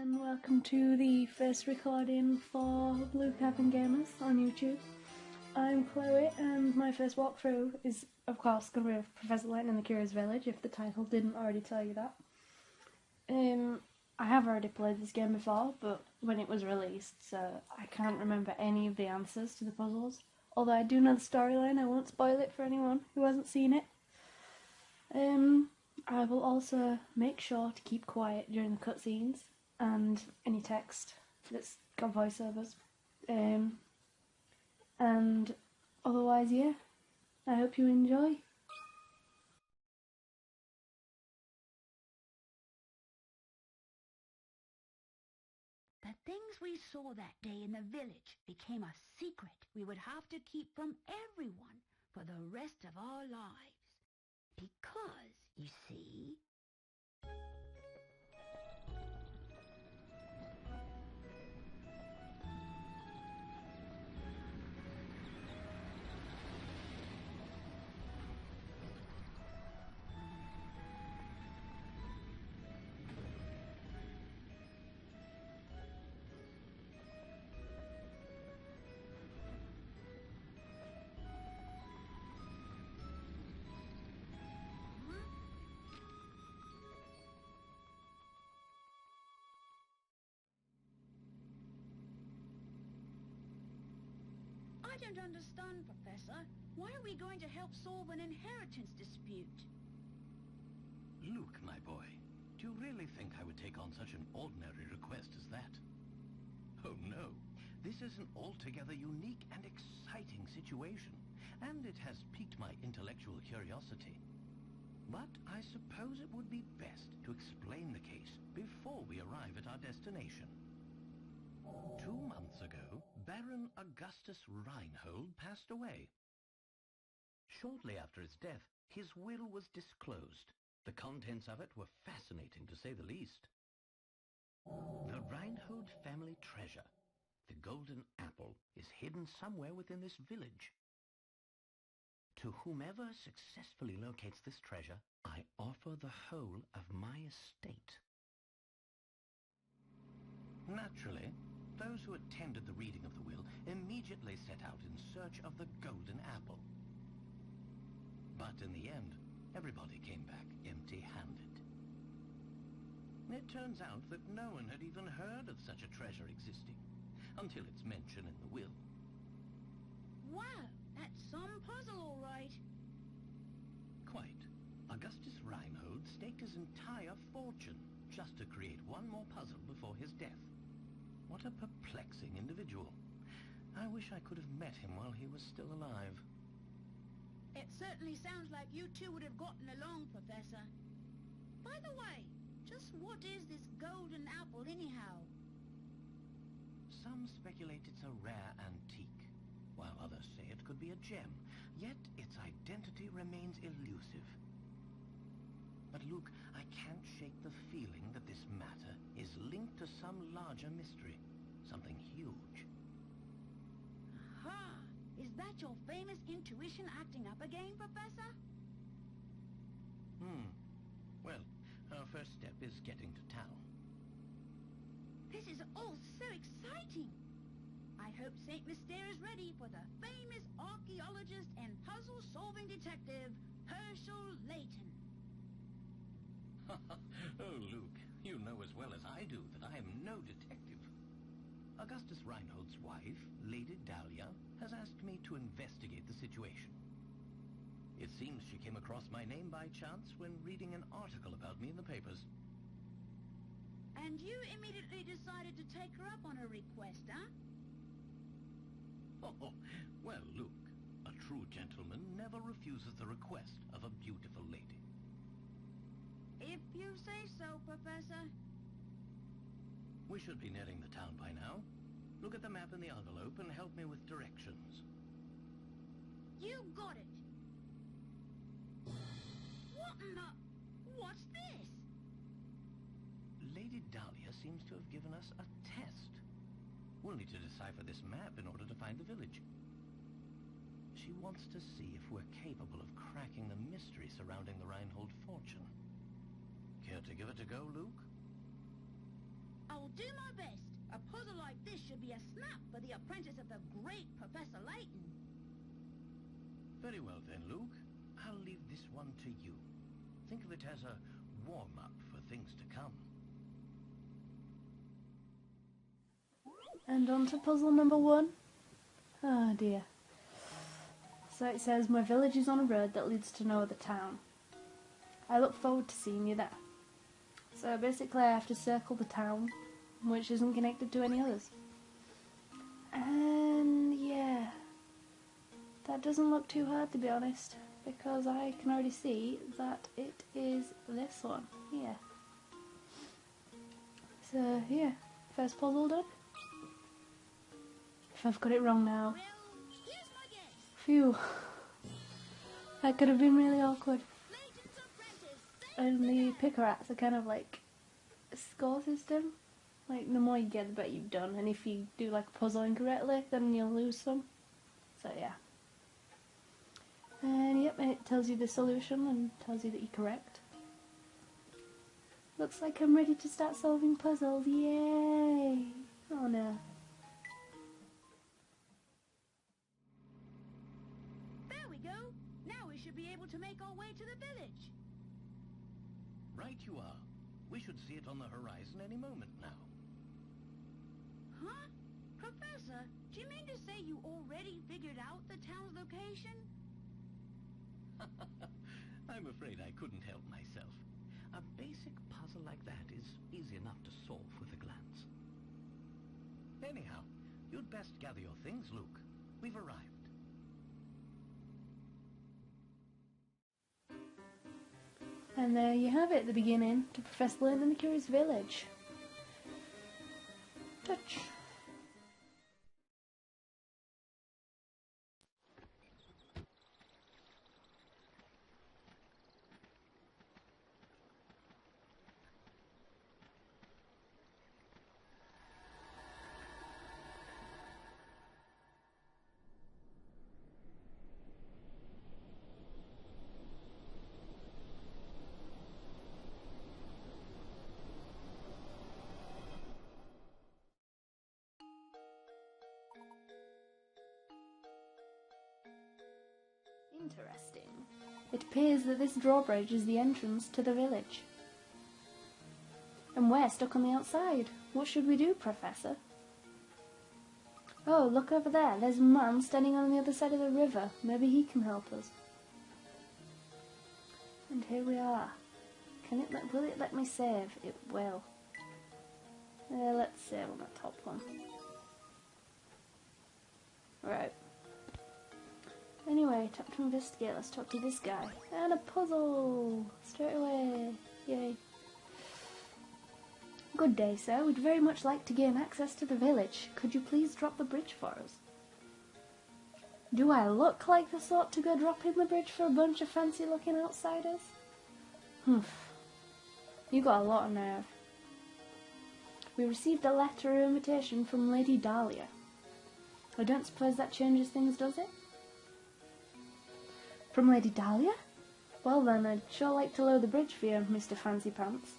and welcome to the first recording for Blue Cabin Gamers on YouTube. I'm Chloe, and my first walkthrough is, of course, going to be with Professor Layton in the Curious Village, if the title didn't already tell you that. I have already played this game before, but when it was released, so I can't remember any of the answers to the puzzles. Although I do know the storyline, I won't spoil it for anyone who hasn't seen it. I will also make sure to keep quiet during the cutscenes and any text that's got voiceovers. And otherwise, yeah, I hope you enjoy. The things we saw that day in the village became a secret we would have to keep from everyone for the rest of our lives. Because, you see... I don't understand, Professor. Why are we going to help solve an inheritance dispute? Luke, my boy, do you really think I would take on such an ordinary request as that? Oh no, this is an altogether unique and exciting situation, and it has piqued my intellectual curiosity. But I suppose it would be best to explain the case before we arrive at our destination. 2 months ago, Baron Augustus Reinhold passed away. Shortly after his death, his will was disclosed. The contents of it were fascinating, to say the least. The Reinhold family treasure, the golden apple, is hidden somewhere within this village. To whomever successfully locates this treasure, I offer the whole of my estate. Naturally, those who attended the reading of the will immediately set out in search of the golden apple. But in the end, everybody came back empty-handed. It turns out that no one had even heard of such a treasure existing, until its mention in the will. Wow, that's some puzzle, all right. Quite. Augustus Reinhold staked his entire fortune just to create one more puzzle before his death. What a perplexing individual. I wish I could have met him while he was still alive. It certainly sounds like you two would have gotten along, Professor. By the way, just what is this golden apple anyhow? Some speculate it's a rare antique, while others say it could be a gem, yet its identity remains elusive. But Luke, I can't shake the feeling that this matter is linked to some larger mystery, something huge. Aha! Is that your famous intuition acting up again, Professor? Well, our first step is getting to town. This is all so exciting! I hope St. Mystere is ready for the famous archaeologist and puzzle-solving detective, Professor Layton. Oh, Luke, you know as well as I do that I am no detective. Augustus Reinhold's wife, Lady Dahlia, has asked me to investigate the situation. It seems she came across my name by chance when reading an article about me in the papers. And you immediately decided to take her up on her request, huh? Oh, well, Luke, a true gentleman never refuses the request of a beautiful lady. If you say so, Professor. We should be nearing the town by now. Look at the map in the envelope and help me with directions. You got it! What in the... What's this? Lady Dahlia seems to have given us a test. We'll need to decipher this map in order to find the village. She wants to see if we're capable of cracking the mystery surrounding the Reinhold fortune. Care to give it a go, Luke? I'll do my best. A puzzle like this should be a snap for the apprentice of the great Professor Layton. Very well then, Luke. I'll leave this one to you. Think of it as a warm-up for things to come. And on to puzzle number 1. Oh dear. So it says, my village is on a road that leads to no other town. I look forward to seeing you there. So basically I have to circle the town, which isn't connected to any others. And yeah, that doesn't look too hard to be honest, because I can already see that it is this one here. So yeah, first puzzle done. If I've got it wrong now. Well, here's my guess. Phew. That could have been really awkward. Layton's apprentice. And the picker rats are kind of like a score system. Like, the more you get, the better you've done. And if you do like a puzzle incorrectly, then you'll lose some. So yeah. And yep, it tells you the solution and tells you that you're correct. Looks like I'm ready to start solving puzzles. Yay! Oh no. There we go. Now we should be able to make our way to the village. Right you are. We should see it on the horizon any moment now. Huh? Professor, do you mean to say you already figured out the town's location? I'm afraid I couldn't help myself. A basic puzzle like that is easy enough to solve with a glance. Anyhow, you'd best gather your things, Luke. We've arrived. And there you have it, the beginning to Professor Layton and the Curious Village. Touch. Interesting. It appears that this drawbridge is the entrance to the village. And we're stuck on the outside. What should we do, Professor? Oh, look over there. There's a man standing on the other side of the river. Maybe he can help us. And here we are. Will it let me save? It will. Let's save on the top one. Right. Anyway, tap to investigate. Let's talk to this guy. And a puzzle! Straight away. Yay. Good day, sir. We'd very much like to gain access to the village. Could you please drop the bridge for us? Do I look like the sort to go dropping the bridge for a bunch of fancy-looking outsiders? Humph. You got a lot of nerve. We received a letter of invitation from Lady Dahlia. I don't suppose that changes things, does it? From Lady Dahlia? Well then, I'd sure like to lower the bridge for you, Mr. Fancy Pants.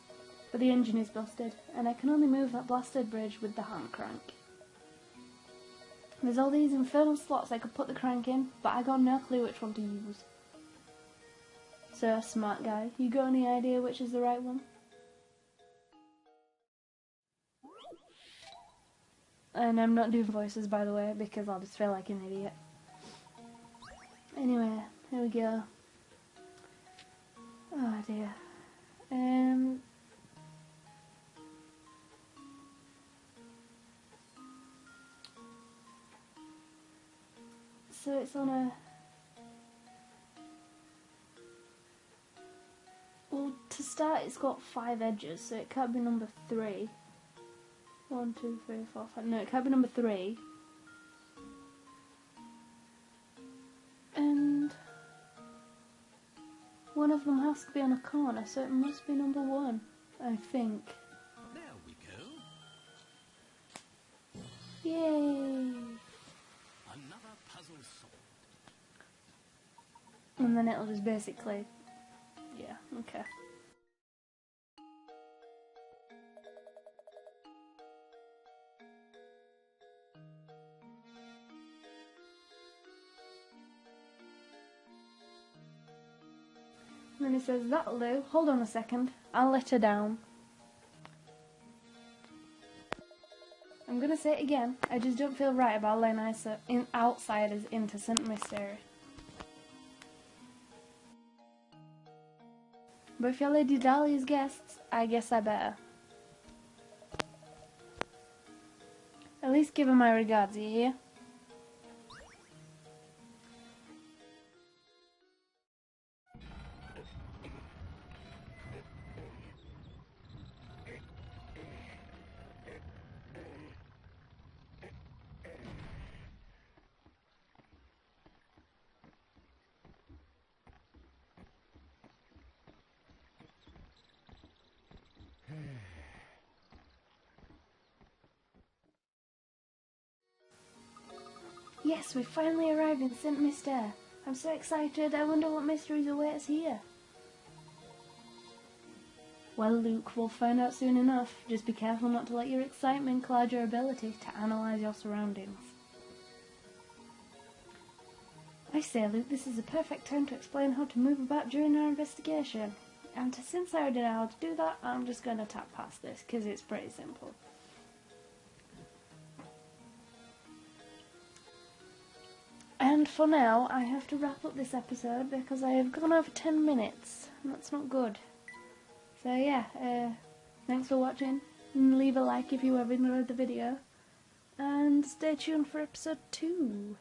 But the engine is busted, and I can only move that blasted bridge with the hand crank. There's all these infernal slots I could put the crank in, but I got no clue which one to use. So, smart guy, you got any idea which is the right one? And I'm not doing voices, by the way, because I'll just feel like an idiot. Anyway, here we go. Oh dear. So it's on a... Well, to start it's got 5 edges, so it can't be number 3. 1, 2, 3, 4, 5. No, it can't be number 3. And one of them has to be on a corner, so it must be number 1, I think. There we go. Yay! Another puzzle solved. And then it'll just basically... Yeah, okay. Then he says, that'll do. Hold on a second. I'll let her down. I'm gonna say it again. I just don't feel right about letting outsiders into St. Mystery. But if you're Lady Dahlia's guests, I guess I better. At least give her my regards, you hear? Yes, we finally arrived in St. Mystery. I'm so excited, I wonder what mysteries await us here. Well, Luke, we'll find out soon enough. Just be careful not to let your excitement cloud your ability to analyse your surroundings. I say, Luke, this is a perfect time to explain how to move about during our investigation. And since I already know how to do that, I'm just going to tap past this, because it's pretty simple. And for now, I have to wrap up this episode because I have gone over 10 minutes. And that's not good. So yeah, thanks for watching. Leave a like if you have enjoyed the video. And stay tuned for episode 2.